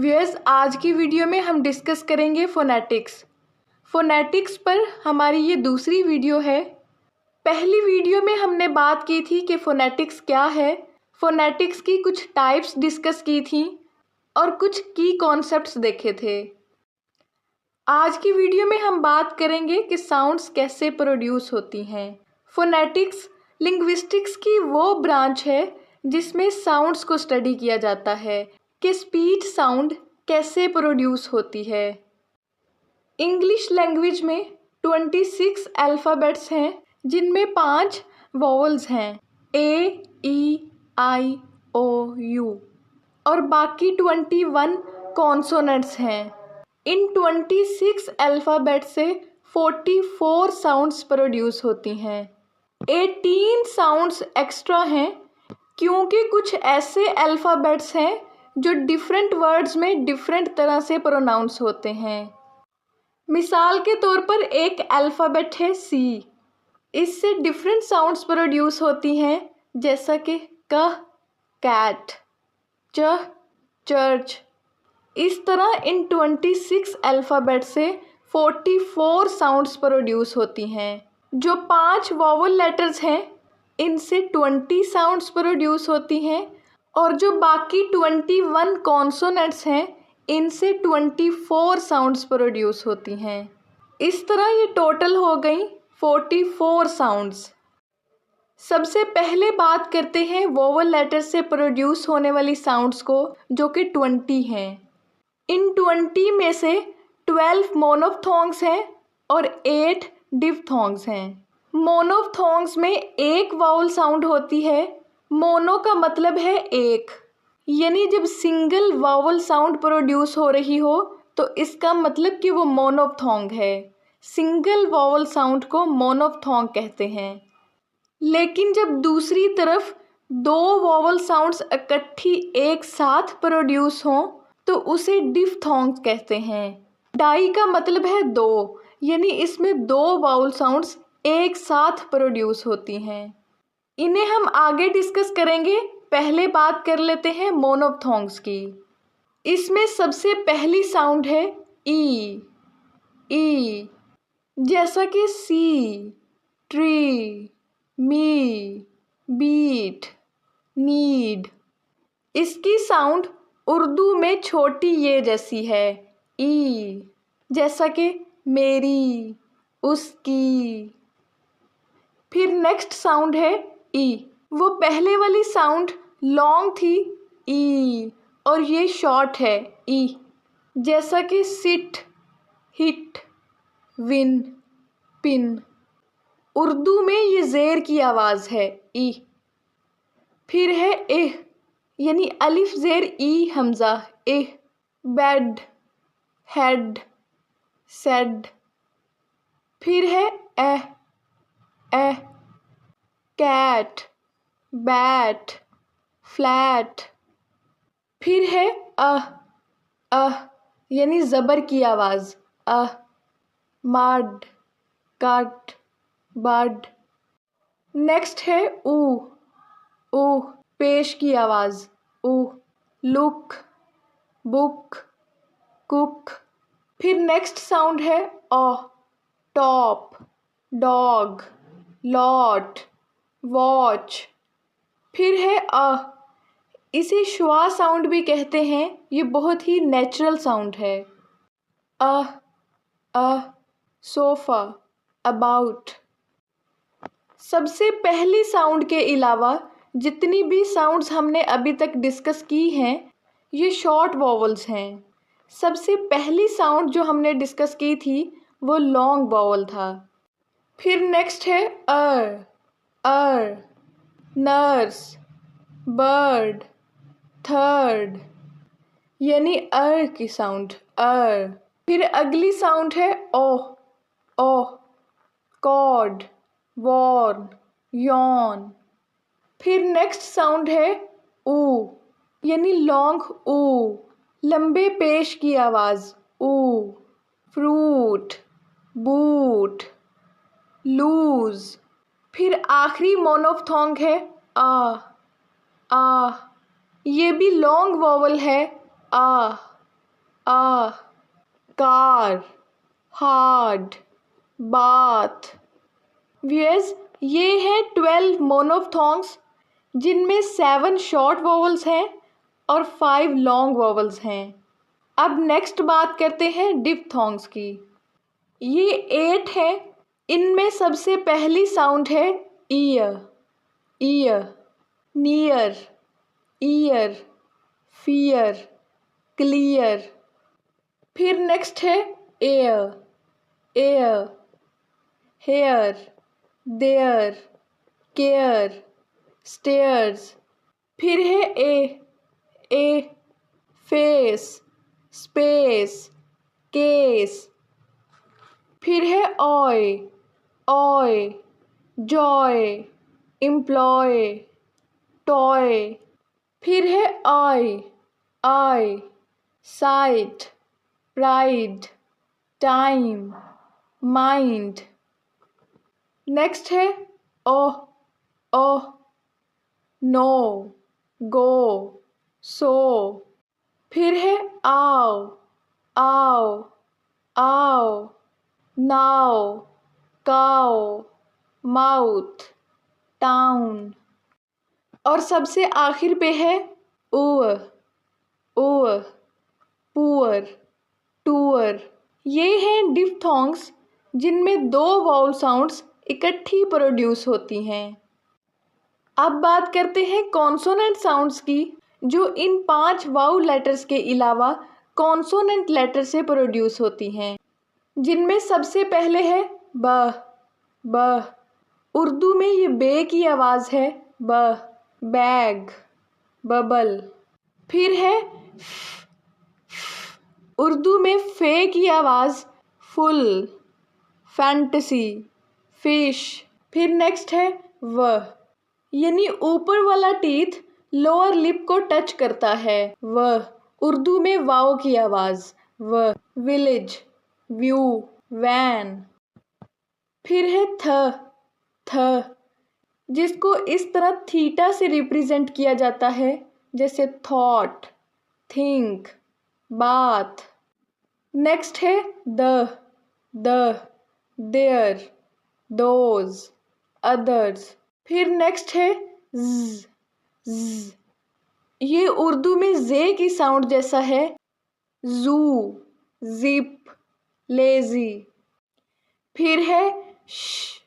Viewers, आज की video में हम डिस्कस करेंगे फोनेटिक्स। फोनेटिक्स पर हमारी ये दूसरी वीडियो है। पहली वीडियो में हमने बात की थी कि फोनेटिक्स क्या है, फोनेटिक्स की कुछ टाइप्स डिस्कस की थी और कुछ की कॉन्सेप्ट्स देखे थे। आज की वीडियो में हम बात करेंगे कि साउंड्स कैसे प्रोड्यूस होती हैं। फोनेटिक्स लिंग्विस्टिक्स की वो ब्रांच है जिसमें साउंड्स को स्टडी किया जाता है कि स्पीच साउंड कैसे प्रोड्यूस होती है। इंग्लिश लैंग्वेज में 26 अल्फ़ाबेट्स हैं जिनमें 5 वॉवल्स हैं, ए, ई, आई, ओ, यू, और बाकी 21 कॉन्सोनेंट्स हैं। इन 26 अल्फ़ाबेट से 44 साउंड्स प्रोड्यूस होती हैं। 18 साउंड्स एक्स्ट्रा हैं क्योंकि कुछ ऐसे अल्फ़ाबेट्स हैं जो डिफरेंट वर्ड्स में डिफरेंट तरह से प्रोनाउंस होते हैं। मिसाल के तौर पर एक अल्फ़ाबेट है सी, इससे डिफरेंट साउंड्स प्रोड्यूस होती हैं जैसा कि क, कैट, च, चर्च। इस तरह इन 26 अल्फ़ाबेट से 44 साउंड्स प्रोड्यूस होती हैं। जो 5 वॉवल लेटर्स हैं इनसे 20 साउंड्स प्रोड्यूस होती हैं और जो बाकी 21 कॉन्सोनेंट्स हैं इनसे 24 साउंड्स प्रोड्यूस होती हैं। इस तरह ये टोटल हो गई 44 साउंड्स। सबसे पहले बात करते हैं वोवल लेटर से प्रोड्यूस होने वाली साउंड्स को, जो कि 20 हैं। इन 20 में से 12 मोनोफ्थोंग्स हैं और 8 डिफ्थोंग्स हैं। मोनोफ्थोंग्स में एक वाउल साउंड होती है। मोनो का मतलब है एक, यानी जब सिंगल वावल साउंड प्रोड्यूस हो रही हो तो इसका मतलब कि वो मोनोफ्थोंग है। सिंगल वावल साउंड को मोनोफ्थोंग कहते हैं। लेकिन जब दूसरी तरफ 2 वावल साउंड्स इकट्ठी एक साथ प्रोड्यूस हों तो उसे डिफ्थोंग कहते हैं। डाई का मतलब है 2, यानी इसमें 2 वावल साउंड्स एक साथ प्रोड्यूस होती हैं। इन्हें हम आगे डिस्कस करेंगे। पहले बात कर लेते हैं मोनोफ्थोंग्स की। इसमें सबसे पहली साउंड है ई। ई जैसा कि सी, ट्री, मी, बीट, नीड। इसकी साउंड उर्दू में छोटी ये जैसी है, ई, जैसा कि मेरी, उसकी। फिर नेक्स्ट साउंड है ई। वो पहले वाली साउंड लॉन्ग थी ई और ये शॉर्ट है ई, जैसा कि sit, hit, win, pin. Urdu में ये ज़ेर की आवाज़ है ई। फिर है एह, यानी अलिफ ज़ेर ई हमज़ा, एह। Bed, head, said. फिर है एह, एह। Cat, bat, flat. फिर है अह, यानी ज़बर की आवाज़, अह। Mud, cut, bud. नेक्स्ट है ऊ, पेश की आवाज़, ऊ। Look, book, cook. फिर नेक्स्ट साउंड है ऑ, टॉप, डॉग, लॉट, वॉच। फिर है इसे श्वा साउंड भी कहते हैं। ये बहुत ही नेचुरल साउंड है। Sofa, about. सबसे पहली साउंड के अलावा जितनी भी साउंड्स हमने अभी तक डिस्कस की हैं ये शॉर्ट वॉवल्स हैं। सबसे पहली साउंड जो हमने डिस्कस की थी वो लॉन्ग वॉवल था। फिर नेक्स्ट है नर्स, बर्ड, थर्ड, यानी की साउंड, फिर अगली साउंड है ओ, कॉर्ड, वॉर्न, यॉन। फिर नेक्स्ट साउंड है ऊ, यानी लॉन्ग ऊ, लंबे पेश की आवाज़, ऊ। Fruit, boot, loose. फिर आखिरी मोनोफ्थोंग है आ। ये भी लॉन्ग वॉवल है, आ। a, car, hard, bath. Viewers, ये हैं 12 मोनोफ्थोंग्स जिनमें 7 शॉर्ट वोवल्स हैं और 5 लॉन्ग वोवल्स हैं। अब नेक्स्ट बात करते हैं डिप्थोंग्स की। ये 8 है। इनमें सबसे पहली साउंड है ear, ear, near, ear, fear, clear. फिर नेक्स्ट है air, air, hair, there, care, stairs. फिर है ए, फेस, स्पेस, केस। फिर है ऑय, जॉय, एम्प्लॉय, टॉय। फिर है I, site, pride, time, mind. Next है ओ, नो, गो, सो। फिर है आओ, नाउ, काउ, माउथ, टाउन। और सबसे आखिर पे है ओवर, पुअर, टूअर। ये हैं डिप्थोंग्स जिनमें 2 वाउल साउंड्स इकट्ठी प्रोड्यूस होती हैं। अब बात करते हैं कॉन्सोनेंट साउंड्स की, जो इन 5 वाउल लेटर्स के अलावा कॉन्सोनेंट लेटर से प्रोड्यूस होती हैं, जिनमें सबसे पहले है ब। उर्दू में ये बे की आवाज़ है ब, बैग, बबल। फिर है उर्दू में फे की आवाज़ फुल, फैंटेसी, फिश। फिर नेक्स्ट है व, यानी ऊपर वाला टीथ लोअर लिप को टच करता है व। उर्दू में वाव की आवाज़ व, विलेज, व्यू, वैन। फिर है थ, जिसको इस तरह थीटा से रिप्रेजेंट किया जाता है, जैसे थॉट, थिंक, बाथ। नेक्स्ट है द, देयर, दोज, अदर्स। फिर नेक्स्ट है ज, ये उर्दू में जे की साउंड जैसा है, जू, जिप, लेजी। फिर है श,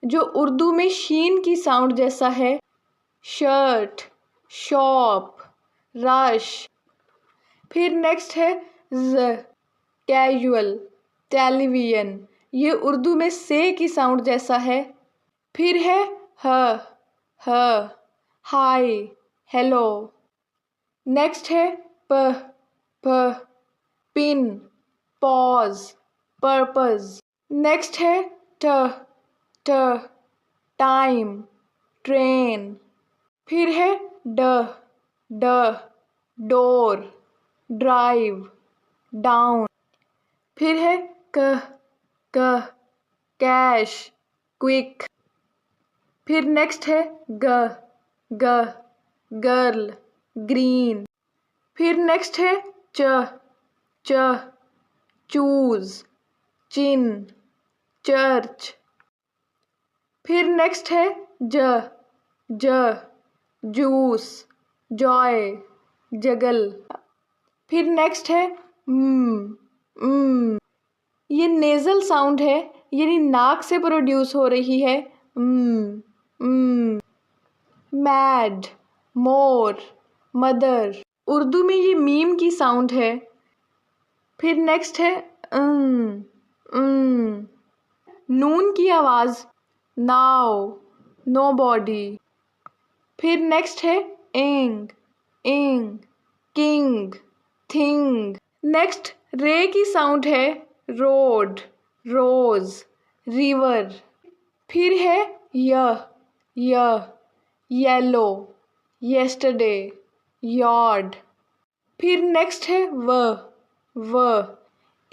जो उर्दू में शीन की साउंड जैसा है, शर्ट, शॉप, रश। फिर नेक्स्ट है ज, कैजुअल, टेलीविजन, ये उर्दू में से की साउंड जैसा है। फिर है ह, हाय, हेलो। नेक्स्ट है प, पिन, पॉज, पर्पस। नेक्स्ट है ट, टाइम, ट्रेन। फिर है ड, डोर, ड्राइव, डाउन। फिर है क, कैश, क्विक। फिर नेक्स्ट है ग, गर्ल, ग्रीन। फिर नेक्स्ट है च, चूज, चिन, चर्च। फिर नेक्स्ट है ज, जूस, जॉय, जगल। फिर नेक्स्ट है ये नेज़ल साउंड है, यानी नाक से प्रोड्यूस हो रही है। मैड, मोर, मदर। उर्दू में ये मीम की साउंड है। फिर नेक्स्ट है नून की आवाज़, नाउ, नो बॉडी। फिर नेक्स्ट है इंग, किंग, थिंग। नेक्स्ट रे की साउंड है, रोड, रोज, रिवर। फिर है येलो, येस्टरडे, यार्ड। फिर नेक्स्ट है व,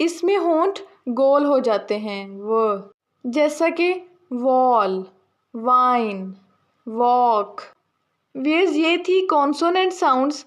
इसमें होंठ गोल हो जाते हैं व, जैसा कि वॉल, वाइन, वॉक। ये थी कॉन्सोनेंट साउंड्स